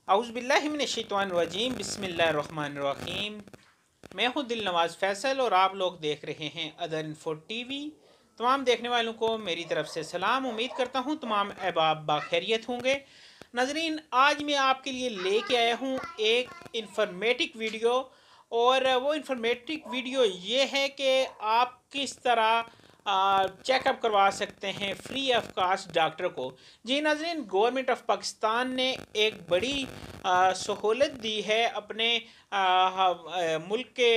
औज़ुबिल्लाहिमिनश्शैतानिर्रजीम बिस्मिल्लाहिर्रहमानिर्रहीम। मैं हूँ दिल नवाज़ फ़ैसल और आप लोग देख रहे हैं अदर इन्फो टीवी। तमाम देखने वालों को मेरी तरफ से सलाम। उम्मीद करता हूँ तमाम अहबाब बाखैरियत होंगे। नाज़रीन, आज मैं आपके लिए लेके आया हूँ एक इंफॉर्मेटिव वीडियो, और वो इंफॉर्मेटिव वीडियो ये है कि आप किस तरह चेकअप करवा सकते हैं फ्री ऑफ कास्ट डॉक्टर को। जी नाज़रीन, गवर्नमेंट ऑफ पाकिस्तान ने एक बड़ी सहूलत दी है अपने मुल्क के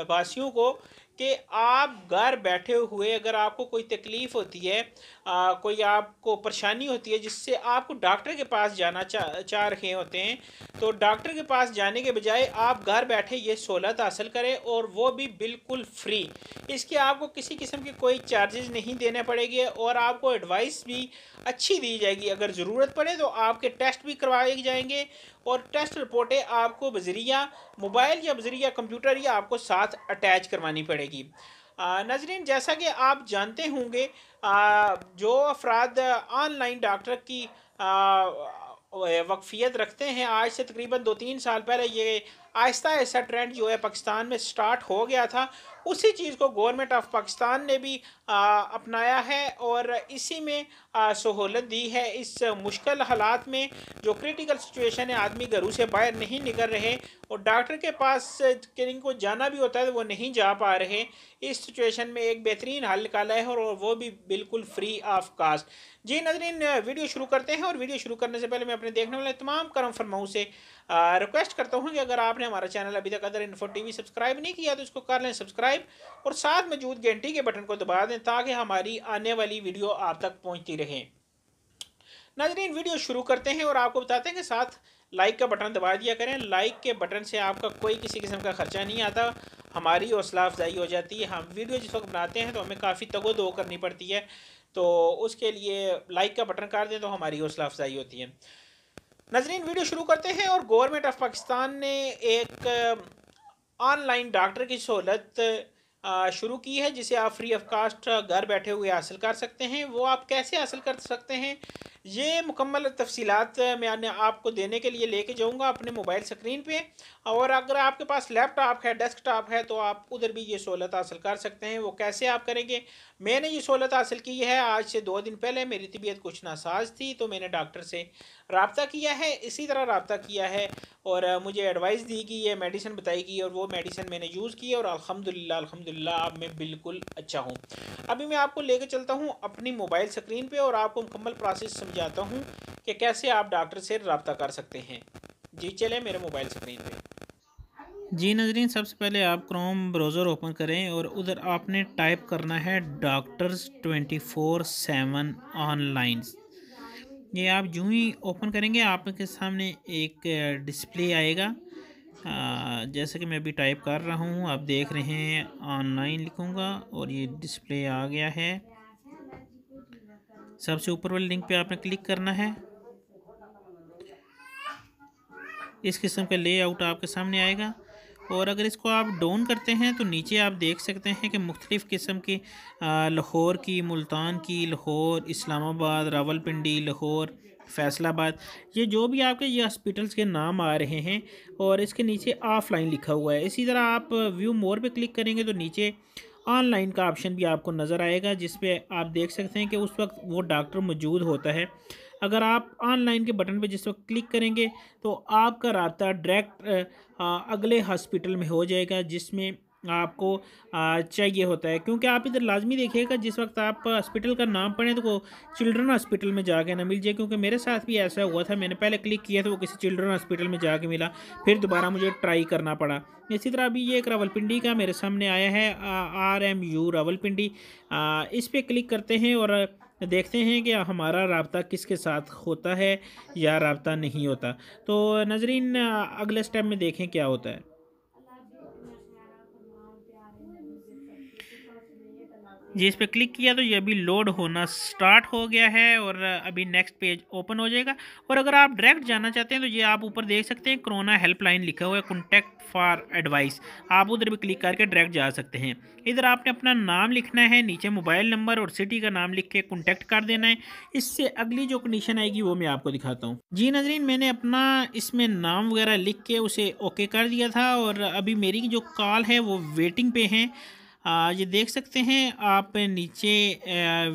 वासियों को कि आप घर बैठे हुए अगर आपको कोई तकलीफ़ होती है, कोई आपको परेशानी होती है जिससे आपको डॉक्टर के पास जाना चाह रहे होते हैं, तो डॉक्टर के पास जाने के बजाय आप घर बैठे ये सहूलत हासिल करें, और वो भी बिल्कुल फ्री। इसके आपको किसी किस्म के कोई चार्जेस नहीं देने पड़ेंगे, और आपको एडवाइस भी अच्छी दी जाएगी। अगर ज़रूरत पड़े तो आपके टेस्ट भी करवाए जाएंगे, और टेस्ट रिपोर्टें आपको बजरिया मोबाइल या बजरिया कंप्यूटर या आपको साथ अटैच करवानी पड़ेगी। नाजरीन, जैसा कि आप जानते होंगे, जो अफराद ऑनलाइन डॉक्टर की वक्फियत रखते हैं, आज से तकरीबन 2-3 साल पहले ये आहिस्ता आहिस्ता ट्रेंड जो है पाकिस्तान में स्टार्ट हो गया था। उसी चीज़ को गवर्नमेंट ऑफ पाकिस्तान ने भी अपनाया है, और इसी में सहूलत दी है इस मुश्किल हालात में। जो क्रिटिकल सिचुएशन है, आदमी घरों से बाहर नहीं निकल रहे और डॉक्टर के पास जिनको जाना भी होता है तो वो नहीं जा पा रहे। इस सिचुएशन में एक बेहतरीन हल निकाला है, और वो भी बिल्कुल फ्री ऑफ कास्ट। जी नाज़रीन, वीडियो शुरू करते हैं, और वीडियो शुरू करने से पहले मैं अपने देखने वाले तमाम करम फरमाओं से रिक्वेस्ट करता हूँ कि अगर आपने हमारा चैनल अभी तक अदर इन्फो टीवी सब्सक्राइब नहीं किया तो इसको कर लें सब्सक्राइब, और साथ मौजूद घंटी के बटन को दबा दें ताकि हमारी आने वाली वीडियो आप तक पहुँचती रहे। नाजरीन, वीडियो शुरू करते हैं और आपको बताते हैं कि साथ लाइक का बटन दबा दिया करें। लाइक के बटन से आपका कोई किसी किस्म का ख़र्चा नहीं आता, हमारी हौसला अफजाई हो जाती है। हम वीडियो जिस वक्त बनाते हैं तो हमें काफ़ी तगो-दो करनी पड़ती है, तो उसके लिए लाइक का बटन कर दें तो हमारी हौसला अफजाई होती है। नाजरीन, वीडियो शुरू करते हैं। और गवर्नमेंट ऑफ पाकिस्तान ने एक ऑनलाइन डॉक्टर की सहूलत शुरू की है, जिसे आप फ्री ऑफ कास्ट घर बैठे हुए हासिल कर सकते हैं। वो आप कैसे हासिल कर सकते हैं, ये मुकम्मल तफसीलात मैं आपको देने के लिए लेके जाऊंगा अपने मोबाइल स्क्रीन पे। और अगर आपके पास लैपटॉप है, डेस्कटॉप है, तो आप उधर भी ये सहूलत हासिल कर सकते हैं। वो कैसे आप करेंगे, मैंने ये सहूलत हासिल की है आज से 2 दिन पहले। मेरी तबीयत कुछ नासाज थी तो मैंने डॉक्टर से रब्ता किया है, इसी तरह रब्ता किया है, और मुझे एडवाइस दी कि ये मेडिसिन बताई गई, और वो मेडिसिन मैंने यूज़ की, और अल्हम्दुलिल्लाह अल्हम्दुलिल्लाह अब मैं बिल्कुल अच्छा हूँ। अभी मैं आपको लेकर चलता हूँ अपनी मोबाइल स्क्रीन पे, और आपको मुकम्मल प्रोसेस समझाता हूँ कि कैसे आप डॉक्टर से रब्ता कर सकते हैं। जी चलें मेरे मोबाइल स्क्रीन पे। जी नाजरीन, सबसे पहले आप क्रोम ब्राउज़र ओपन करें, और उधर आपने टाइप करना है डॉक्टर्स 24/7 ऑनलाइन। ये आप यूँ ही ओपन करेंगे आपके सामने एक डिस्प्ले आएगा। जैसे कि मैं अभी टाइप कर रहा हूँ, आप देख रहे हैं ऑनलाइन लिखूँगा और ये डिस्प्ले आ गया है। सबसे ऊपर वाले लिंक पे आपने क्लिक करना है। इस किस्म का लेआउट आपके सामने आएगा, और अगर इसको आप डाउन करते हैं तो नीचे आप देख सकते हैं कि मुख्तलिफ़ किस्म की लाहौर की, मुल्तान की, लाहौर, इस्लामाबाद, रावलपिंडी, लाहौर, फैसलाबाद, ये जो भी आपके ये हॉस्पिटल्स के नाम आ रहे हैं, और इसके नीचे ऑफलाइन लिखा हुआ है। इसी तरह आप व्यू मोर पे क्लिक करेंगे तो नीचे ऑनलाइन का ऑप्शन भी आपको नज़र आएगा, जिस पे आप देख सकते हैं कि उस वक्त वो डॉक्टर मौजूद होता है। अगर आप ऑनलाइन के बटन पे जिस वक्त क्लिक करेंगे तो आपका राब्ता डायरेक्ट अगले हॉस्पिटल में हो जाएगा जिसमें आपको चाहिए होता है। क्योंकि आप इधर लाजमी देखिएगा, जिस वक्त आप हॉस्पिटल का नाम पढ़ें तो वो चिल्ड्रन हॉस्पिटल में जाके ना मिल जाए, क्योंकि मेरे साथ भी ऐसा हुआ था। मैंने पहले क्लिक किया तो वो किसी चिल्ड्रन हॉस्पिटल में जाके मिला, फिर दोबारा मुझे ट्राई करना पड़ा। इसी तरह अभी ये एक रावलपिंडी का मेरे सामने आया है, RMU रावलपिंडी। इस पर क्लिक करते हैं और देखते हैं कि हमारा राब्ता किसके साथ होता है या राब्ता नहीं होता। तो नाजरीन, अगले स्टेप में देखें क्या होता है। जी इस पर क्लिक किया तो ये अभी लोड होना स्टार्ट हो गया है और अभी नेक्स्ट पेज ओपन हो जाएगा। और अगर आप डायरेक्ट जाना चाहते हैं तो ये आप ऊपर देख सकते हैं कोरोना हेल्पलाइन लिखा हुआ है, कॉन्टैक्ट फॉर एडवाइस। आप उधर भी क्लिक करके डायरेक्ट जा सकते हैं। इधर आपने अपना नाम लिखना है, नीचे मोबाइल नंबर और सिटी का नाम लिख के कॉन्टैक्ट कर देना है। इससे अगली जो कंडीशन आएगी वो मैं आपको दिखाता हूँ। जी नाज़रीन, मैंने अपना इसमें नाम वगैरह लिख के उसे ओके कर दिया था और अभी मेरी जो कॉल है वो वेटिंग पे है। ये देख सकते हैं आप नीचे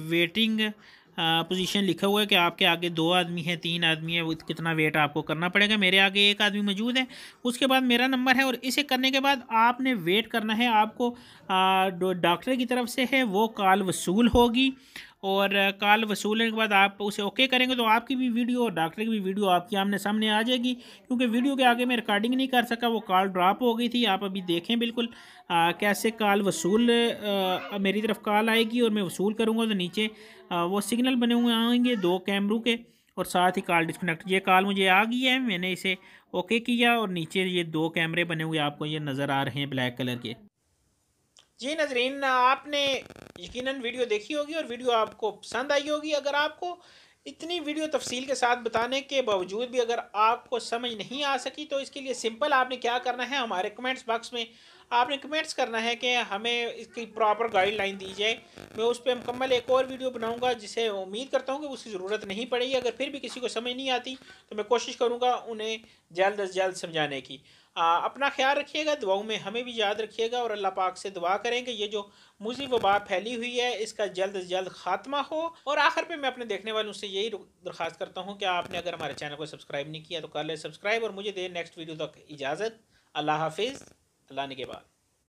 वेटिंग पोजीशन लिखा हुआ है कि आपके आगे 2 आदमी हैं, 3 आदमी है, वो कितना वेट आपको करना पड़ेगा। मेरे आगे 1 आदमी मौजूद है, उसके बाद मेरा नंबर है और इसे करने के बाद आपने वेट करना है। आपको डॉक्टर की तरफ से है वो कॉल वसूल होगी और कॉल वसूलने के बाद आप उसे ओके करेंगे तो आपकी भी वीडियो और डॉक्टर की भी वीडियो आपके आमने सामने आ जाएगी। क्योंकि वीडियो के आगे मैं रिकॉर्डिंग नहीं कर सका, वो कॉल ड्रॉप हो गई थी। आप अभी देखें बिल्कुल कैसे कॉल वसूल मेरी तरफ कॉल आएगी और मैं वसूल करूँगा तो नीचे वो सिग्नल बने हुए आएंगे 2 कैमरों के और साथ ही कॉल डिस्कनेक्ट। ये कॉल मुझे आ गई है, मैंने इसे ओके किया और नीचे ये 2 कैमरे बने हुए आपको ये नज़र आ रहे हैं ब्लैक कलर के। जी नजरीन, आपने यकीनन वीडियो देखी होगी और वीडियो आपको पसंद आई होगी। अगर आपको इतनी वीडियो तफसील के साथ बताने के बावजूद भी अगर आपको समझ नहीं आ सकी तो इसके लिए सिंपल आपने क्या करना है, हमारे कमेंट्स बॉक्स में आपने कमेंट्स करना है कि हमें इसकी प्रॉपर गाइडलाइन दी जाए। मैं उस पर मुकम्मल एक और वीडियो बनाऊंगा जिसे उम्मीद करता हूँ कि उसकी ज़रूरत नहीं पड़ेगी। अगर फिर भी किसी को समझ नहीं आती तो मैं कोशिश करूँगा उन्हें जल्द अज जल्द समझाने की। अपना ख्याल रखिएगा, दुआओं में हमें भी याद रखिएगा और अल्लाह पाक से दुआ करेंगे ये जो मुज़ी वबा फैली हुई है इसका जल्द से जल्द खात्मा हो। और आखिर पे मैं अपने देखने वालों से यही दरख्वास्त करता हूँ कि आपने अगर हमारे चैनल को सब्सक्राइब नहीं किया तो कर ले सब्सक्राइब और मुझे दे नेक्स्ट वीडियो तक इजाज़त। अल्लाह हाफिज़, अल्लाह ने के बाद।